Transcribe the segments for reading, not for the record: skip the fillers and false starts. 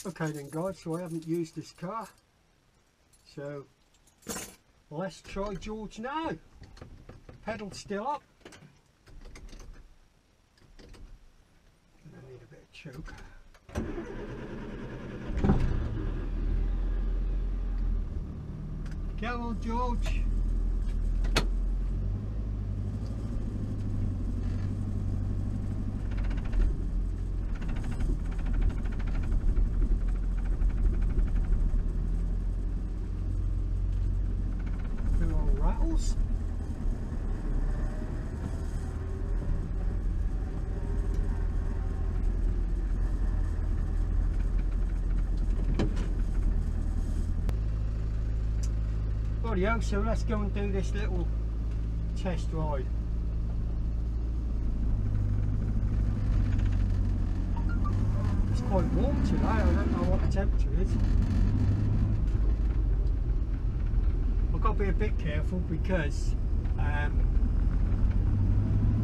Okay then guys, so I haven't used this car, so let's try George now. Pedal still up. And I need a bit of choke. Come on George. Rattles. Rightio, so let's go and do this little test ride. It's quite warm today, I don't know what the temperature is. I've got to be a bit careful because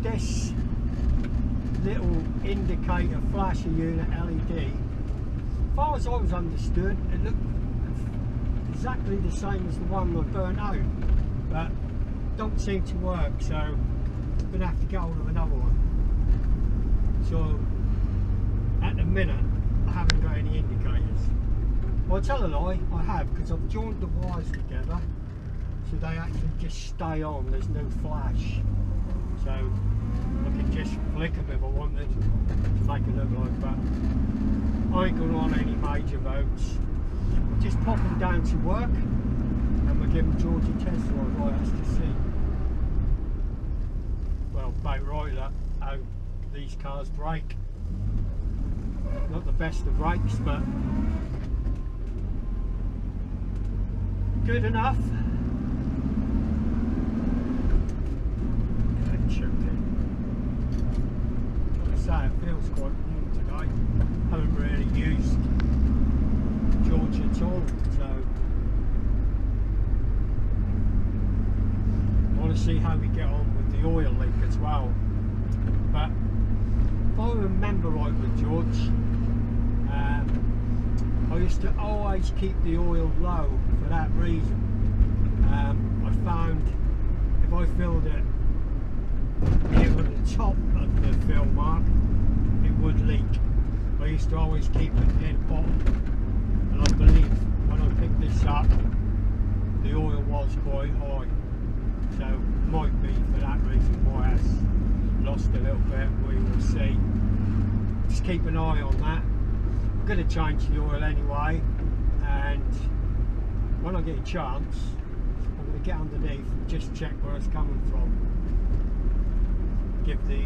this little indicator flasher unit LED, as far as I was understood, it looked exactly the same as the one I burnt out, but don't seem to work, so I'm going to have to get hold of another one. So at the minute I haven't got any indicators. Well, I tell a lie, I have, because I've joined the wires together so they actually just stay on, there's no flash, so I can just flick them if I wanted to make it look like that. I ain't going on any major votes, just pop them down to work and we're giving George a test ride right as to see. Well, about right that how these cars brake. Not the best of brakes, but good enough. Like I say, it feels quite warm today. Haven't really used George at all, so I want to see how we get on with the oil leak as well. But if I remember right with George, I used to always keep the oil low for that reason. I found if I filled it near the top of the fill mark, it would leak. I used to always keep it near the bottom, and I believe when I picked this up, the oil was quite high. So it might be for that reason why it's lost a little bit. We will see. Just keep an eye on that. I'm going to change the oil anyway, and when I get a chance, I'm going to get underneath and just check where it's coming from. Give the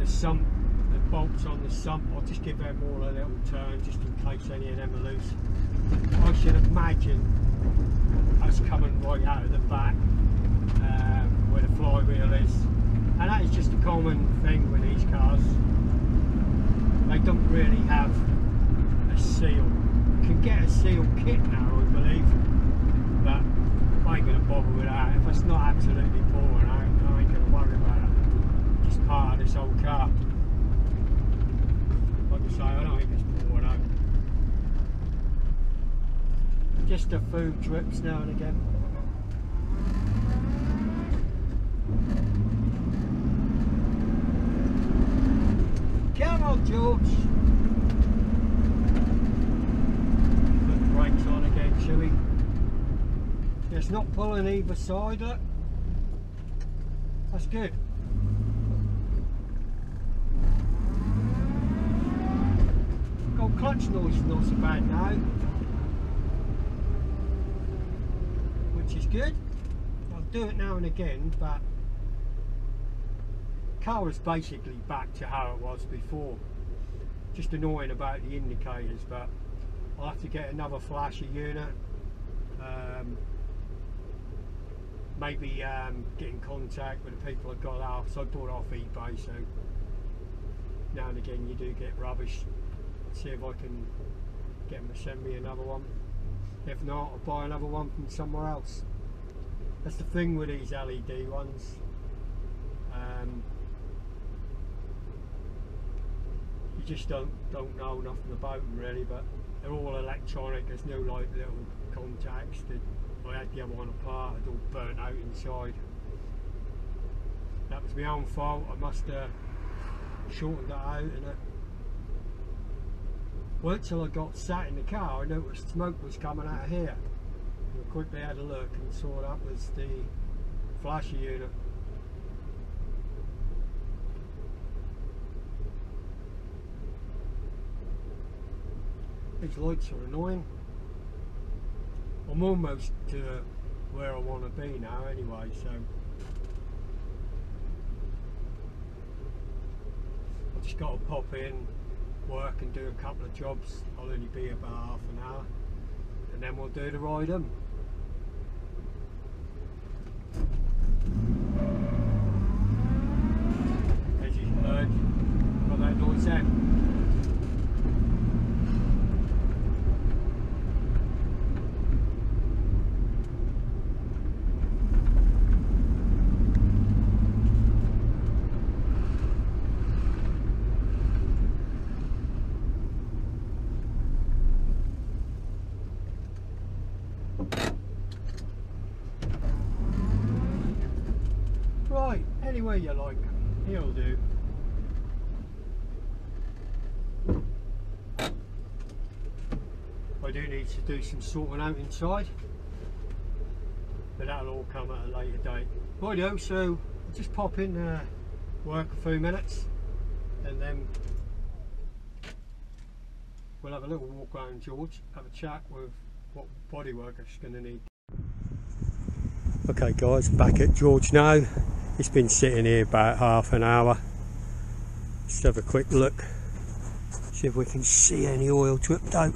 sump, the bolts on the sump, I'll just give them all a little turn just in case any of them are loose. I should imagine us coming right out of the back where the flywheel is, and that is just a common thing with these cars. They don't really have a seal. You can get a seal kit now, I believe, but I ain't going to bother with that. If it's not absolutely pouring out, I ain't going to worry about it. Just part of this old car. Like I say, I don't think it's pouring out. Just a few drips now and again. Come on, George. Put the brakes on again, shall we? It's not pulling either side, look. That's good. Got clutch noise is not so bad now, which is good. I'll do it now and again, but car is basically back to how it was before. Just annoying about the indicators, but I'll have to get another flasher unit. Maybe get in contact with the people I got off. So I bought off eBay, so now and again you do get rubbish. See if I can get them to send me another one. If not, I'll buy another one from somewhere else. That's the thing with these LED ones. You just don't know nothing about them really, but they're all electronic. There's no like little contacts. I had the other one apart, it all burnt out inside. That was my own fault. I must have shortened that out, and wait till I got sat in the car, I noticed smoke was coming out of here. And I quickly had a look and saw that was the flasher unit. These lights are annoying. I'm almost to where I want to be now anyway, so I've just got to pop in, work and do a couple of jobs. I'll only be about half an hour and then we'll do the ride home. As you heard, got that noise then. Right, anywhere you like, he'll do. I do need to do some sorting out inside, but that'll all come at a later date. Rightio, so I'll just pop in, work a few minutes, and then we'll have a little walk around George, have a chat with what bodywork it's going to need. Okay guys, back at George now. It's been sitting here about half an hour. Just have a quick look, see if we can see any oil dripped out.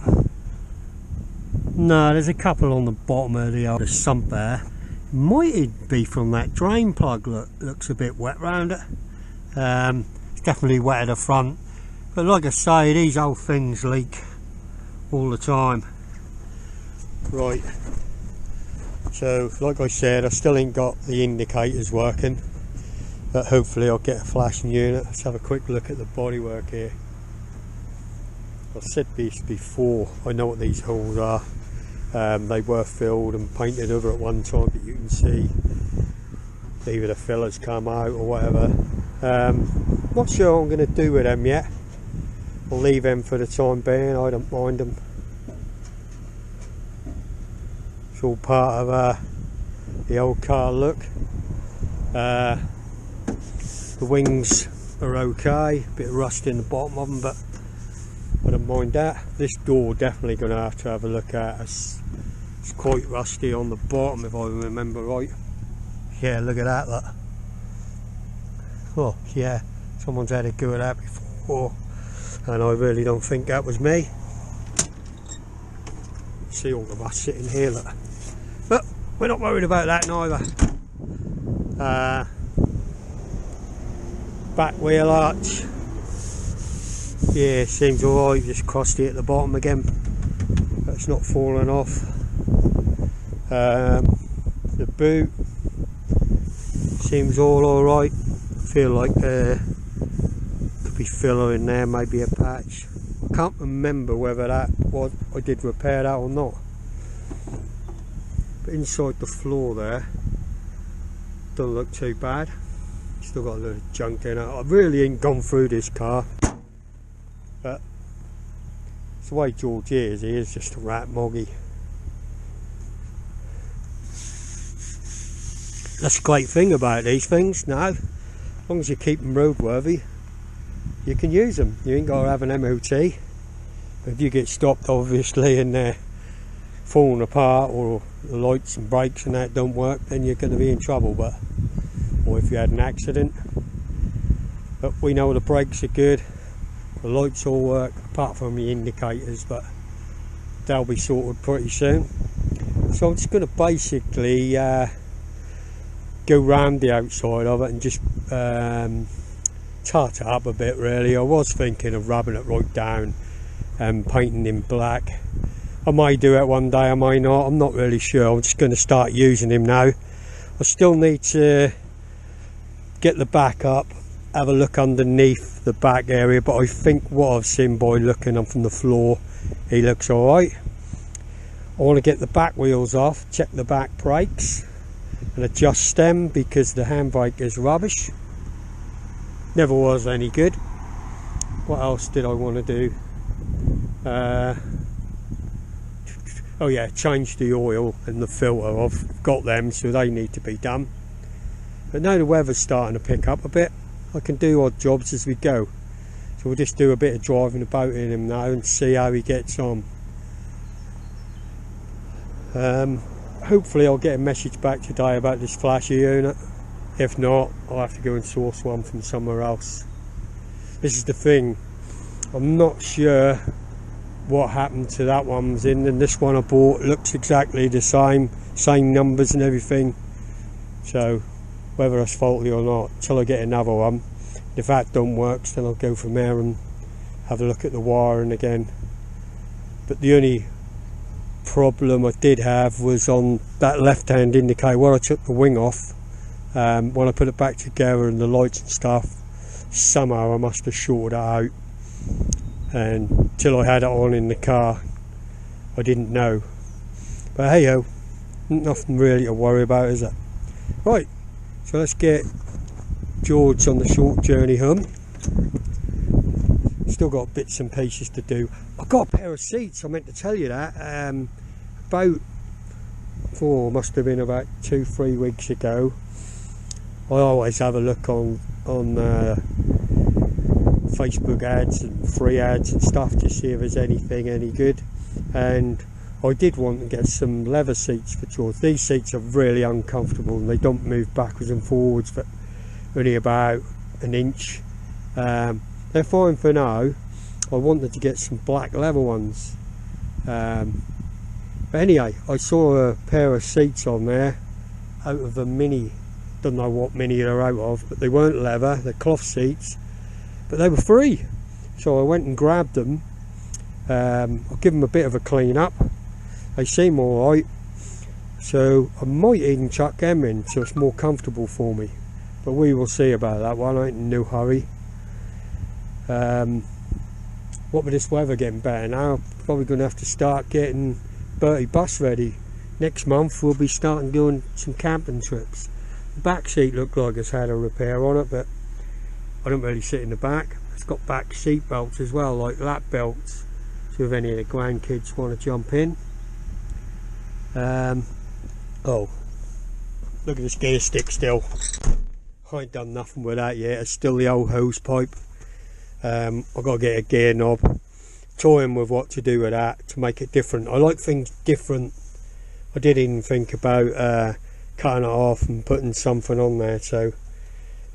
No, there's a couple on the bottom of the old sump there. Might be from that drain plug. Look, looks a bit wet round it. It's definitely wet at the front, but like I say, these old things leak all the time. Right, so like I said, I still ain't got the indicators working, but hopefully I'll get a flashing unit. Let's have a quick look at the bodywork here. I've said this before, I know what these holes are. They were filled and painted over at one time, but you can see either the fillers come out or whatever. Not sure what I'm going to do with them yet. I'll leave them for the time being, I don't mind them. It's all part of the old car look. The wings are okay, a bit of rust in the bottom of them, but I don't mind that. This door definitely going to have a look at. It's quite rusty on the bottom if I remember right. Yeah, look at that, look. Oh yeah, someone's had a go at that before, and I really don't think that was me. See all the rust sitting here, look. But we're not worried about that neither. Back wheel arch, yeah, seems alright, just crusty at the bottom again, but it's not falling off. The boot seems all alright. Feel like could be filler in there, maybe a patch. I can't remember whether that was, I did repair that or not. But inside the floor there, doesn't look too bad. Still got a little junk in it. I really ain't gone through this car, but it's the way George is. He is just a rat moggy. That's the great thing about these things now. As long as you keep them roadworthy, you can use them. You ain't got to have an MOT. But if you get stopped, obviously, and they're falling apart, or the lights and brakes and that don't work, then you're going to be in trouble. But or if you had an accident. But we know the brakes are good, the lights all work apart from the indicators, but they'll be sorted pretty soon. So I'm just going to basically go round the outside of it and just tart it up a bit really. I was thinking of rubbing it right down and painting in black. I may do it one day, I may not, I'm not really sure. I'm just going to start using him now. I still need to get the back up, have a look underneath the back area, but I think what I've seen by looking up from the floor, he looks alright. I want to get the back wheels off, check the back brakes and adjust them because the handbrake is rubbish. Never was any good. What else did I want to do? Oh yeah, change the oil and the filter. I've got them, so they need to be done. But now the weather's starting to pick up a bit, I can do odd jobs as we go. So we'll just do a bit of driving about in him now and see how he gets on. Hopefully I'll get a message back today about this flasher unit. If not, I'll have to go and source one from somewhere else. This is the thing, I'm not sure what happened to that one was in, and this one I bought looks exactly the same numbers and everything. So whether it's faulty or not, until I get another one. If that don't work, then I'll go from there and have a look at the wiring again. But the only problem I did have was on that left hand indicator where I took the wing off. When I put it back together and the lights and stuff, somehow I must have shorted it out, and until I had it on in the car I didn't know. But hey ho, nothing really to worry about, is it? Right, so let's get George on the short journey home. Still got bits and pieces to do. I've got a pair of seats, I meant to tell you that. Must have been about 2-3 weeks ago. I always have a look on Facebook ads and free ads and stuff to see if there's anything any good, and I did want to get some leather seats for George. These seats are really uncomfortable and they don't move backwards and forwards for only about an inch. They're fine for now. I wanted to get some black leather ones, but anyway, I saw a pair of seats on there out of a Mini. Don't know what Mini they're out of, but they weren't leather, they're cloth seats, but they were free, so I went and grabbed them. I'll give them a bit of a clean up. They seem alright, so I might even chuck them in so it's more comfortable for me, but we will see about that one. I ain't in no hurry. What with this weather getting better now, probably going to have to start getting Bertie bus ready. Next month we'll be starting doing some camping trips. The back seat looked like it's had a repair on it, but I don't really sit in the back. It's got back seat belts as well, like lap belts, so if any of the grandkids want to jump in. Oh, look at this gear stick still. I ain't done nothing with that yet. It's still the old hose pipe. I've got to get a gear knob, toying with what to do with that to make it different. I like things different. I did even think about cutting it off and putting something on there, so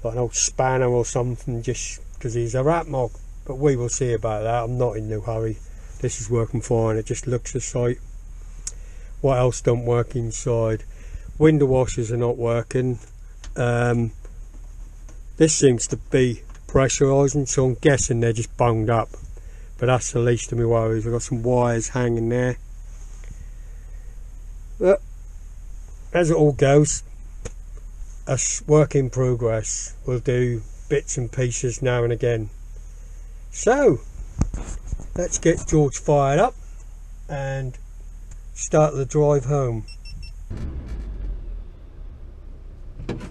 like an old spanner or something, just because he's a rat mog, but we will see about that. I'm not in no hurry. This is working fine, it just looks the sight. What else don't work inside? Window washers are not working. This seems to be pressurising, so I'm guessing they're just bunged up, but that's the least of my worries. I've got some wires hanging there, but as it all goes, a work in progress. We'll do bits and pieces now and again. So let's get George fired up and start the drive home.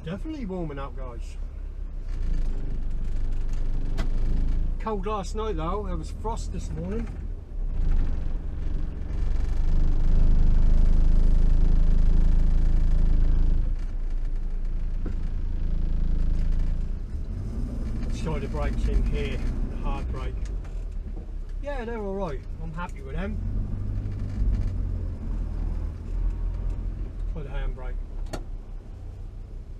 Definitely warming up, guys. Cold last night though, there was frost this morning. Slide the brakes in here, the hard brake. Yeah, they're alright, I'm happy with them. Try the handbrake.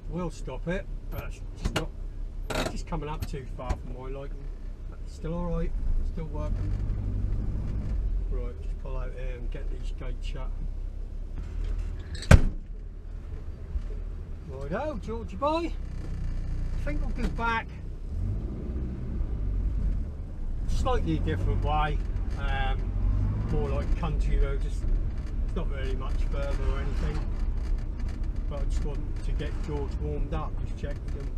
Will stop it, but it's just coming up too far for my liking. Still alright, still working. Right, just pull out here and get these gates shut. Righto, Georgie boy. I think I'll go back slightly different way, more like country road, just it's not really much further or anything, but I just want to get George warmed up, just check with him.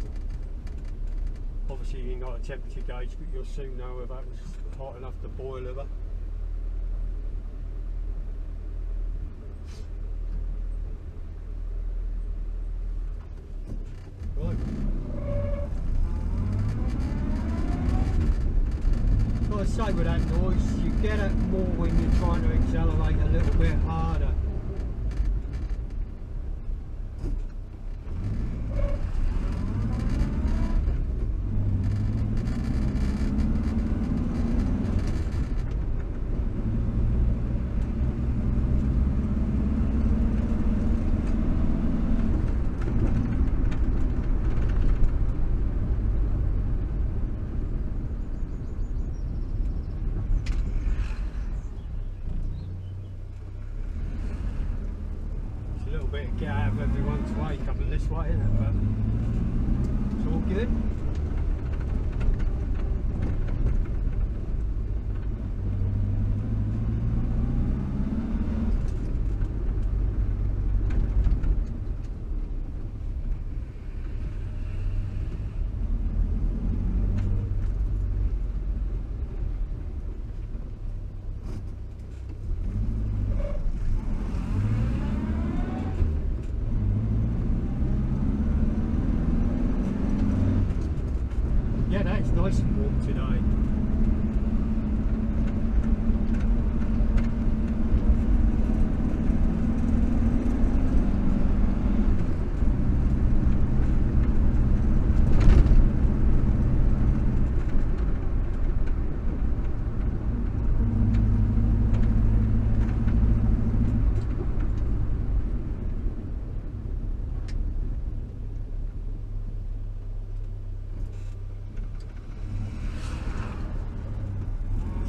Obviously you ain't got a temperature gauge, but you'll soon know if that was hot enough to boil her. Right. Like I say with that noise, you get it more when you're trying to accelerate a little bit harder. Bit of gab everyone's way coming this way, isn't it? But it's all good. Yeah, that's nice and warm today.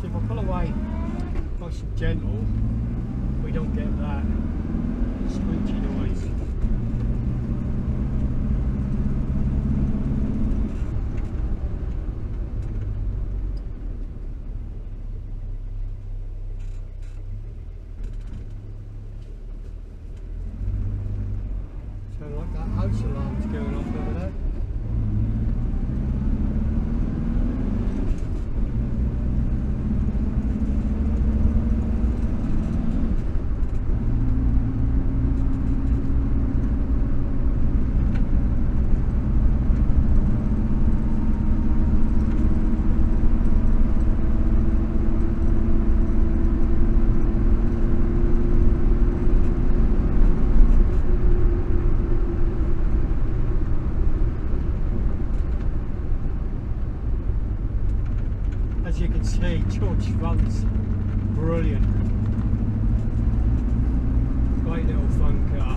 So if I pull away nice and gentle, we don't get that screechy noise. So like that house alarm's going off over there. As you can see, George runs brilliant. Great little fun car.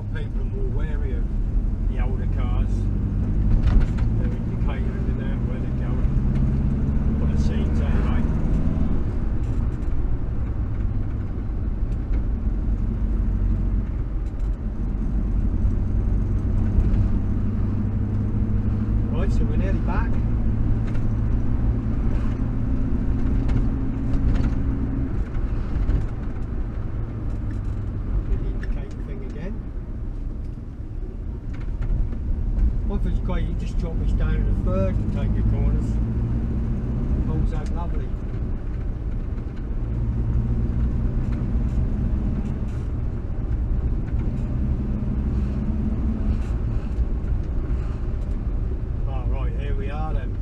lot of people are more wary of the older cars. They're indicating in there where they're going. What it seems anyway. Right, so we're nearly back. It's great, you just drop us down in a third and take your corners. Pulls out lovely. Oh, right, here we are then.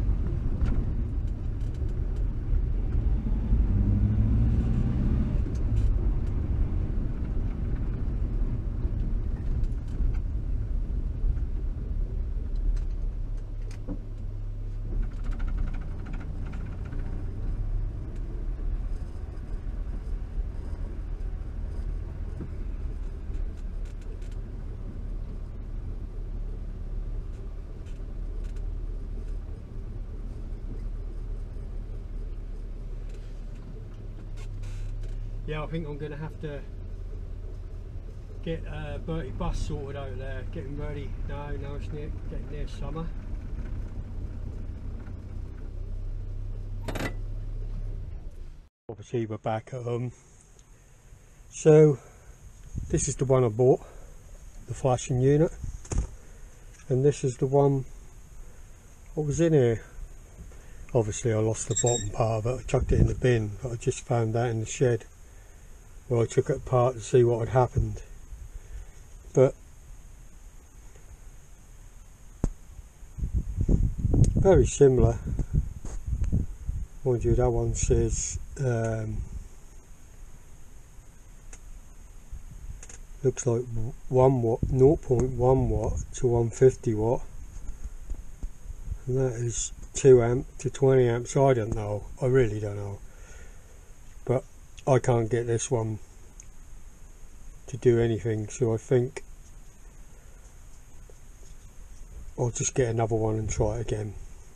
Yeah, I think I'm going to have to get Bertie bus sorted out there, getting ready. Now it's getting near summer. Obviously we're back at home. So this is the one I bought, the flashing unit, and this is the one what was in here. Obviously I lost the bottom part of it, I chucked it in the bin, but I just found that in the shed. Well, I took it apart to see what had happened, but very similar. Mind you, that one says looks like 1 watt, 0.1 watt to 150 watt, and that is 2 amp to 20 amps. I don't know, I really don't know, but I can't get this one to do anything, so I think I'll just get another one and try it again.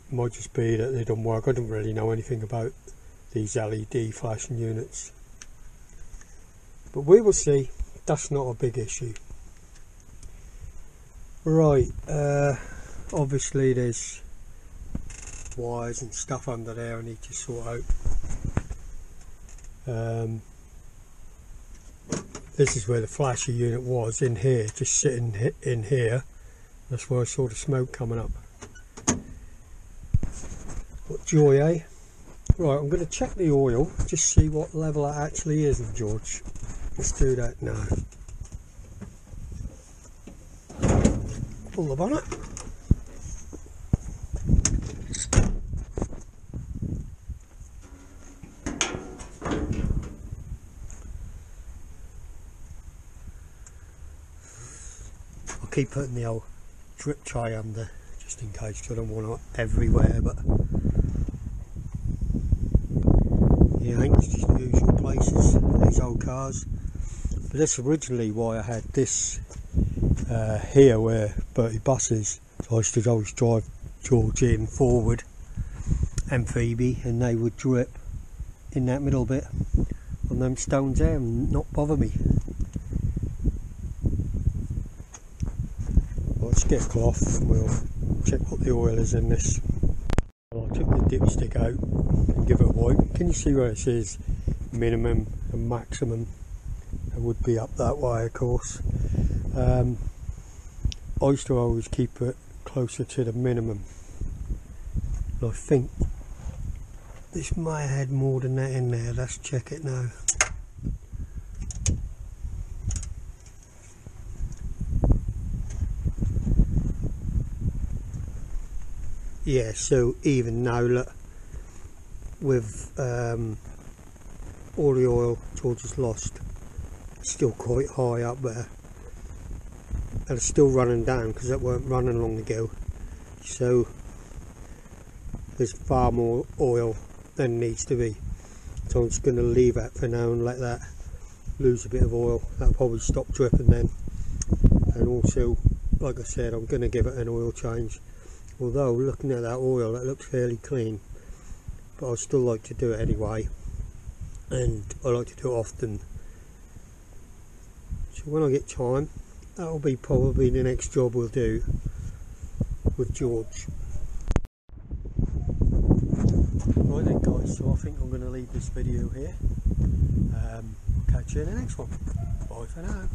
It might just be that they don't work. I don't really know anything about these LED flashing units, but we will see. That's not a big issue. Right, obviously there's wires and stuff under there I need to sort out. This is where the flasher unit was, in here, just sitting in here. That's where I saw the smoke coming up. What joy, eh? Right, I'm going to check the oil, just see what level it actually is, George. Let's do that now. Pull the bonnet. I'll keep putting the old drip tray under, just in case. I don't want it everywhere, but yeah, I think it's just the usual places, these old cars. But that's originally why I had this here where Bertie bus is. So I used to always drive George in forward and Phoebe, and they would drip in that middle bit on them stones there and not bother me. Let's get a cloth and we'll check what the oil is in this. Well, I took the dipstick out and give it a wipe. Can you see where it says minimum and maximum? It would be up that way, of course. I used to always keep it closer to the minimum. And I think this may have had more than that in there. Let's check it now. Yeah, so even now, look, with all the oil George has lost, it's still quite high up there, and it's still running down because it weren't running long ago. So there's far more oil than needs to be. So I'm just going to leave that for now and let that lose a bit of oil. That'll probably stop dripping then, and also, like I said, I'm going to give it an oil change. Although looking at that oil, it looks fairly clean, but I still like to do it anyway, and I like to do it often. So when I get time, that'll be probably the next job we'll do with George. Right then guys, so I think I'm going to leave this video here. Catch you in the next one. Bye for now.